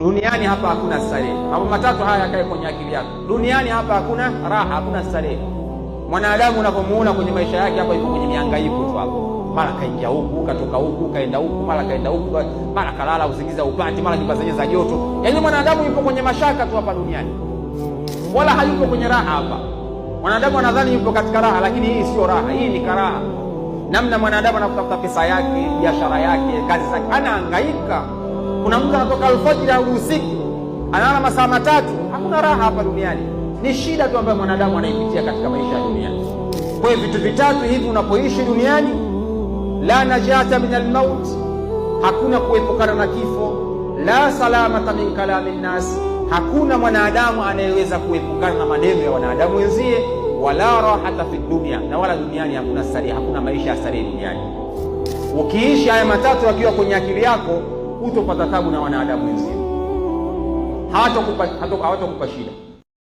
Duniani hapa hakuna starehe. Mambo matatu haya yakae kwenye akili yako. Duniani hapa hakuna raha, hakuna starehe. Mwanadamu unapomuona kwenye maisha yake hapa yuko kwenye mihangaiko tu hapo. Mara kaingia huku, katoka huku, kaenda huku, mara kaenda huku, mara kalala usingiza upati, mara nyumba zenye za joto. Yaani mwanadamu yuko kwenye mashaka tu hapa duniani. Wala hayuko kwenye raha hapa. Mwanadamu anadhani yuko katika raha, lakini hii sio raha, hii ni karaha. Namna mwanadamu anatafuta pesa yake, biashara yake, kazi zake, anahangaika. Kuna mtu anatoka alfajiri hadi usiku, analala masaa matatu. Hakuna raha hapa duniani. Ni shida tu ambayo mwanadamu anaipitia katika maisha ya duniani. Kwa hiyo vitu vitatu hivi unapoishi duniani, la najata min almaut, hakuna kuepukana na kifo, la salamata min kalami nnas, hakuna mwanadamu anayeweza kuepukana na maneno ya wanadamu wenzie, wala rahata fi dunia, na wala duniani hakuna starehe, hakuna maisha ya starehe duniani. Ukiishi haya matatu yakiwa kwenye akili yako, hutopata tabu na wanadamu wenzio, hawatakupa shida.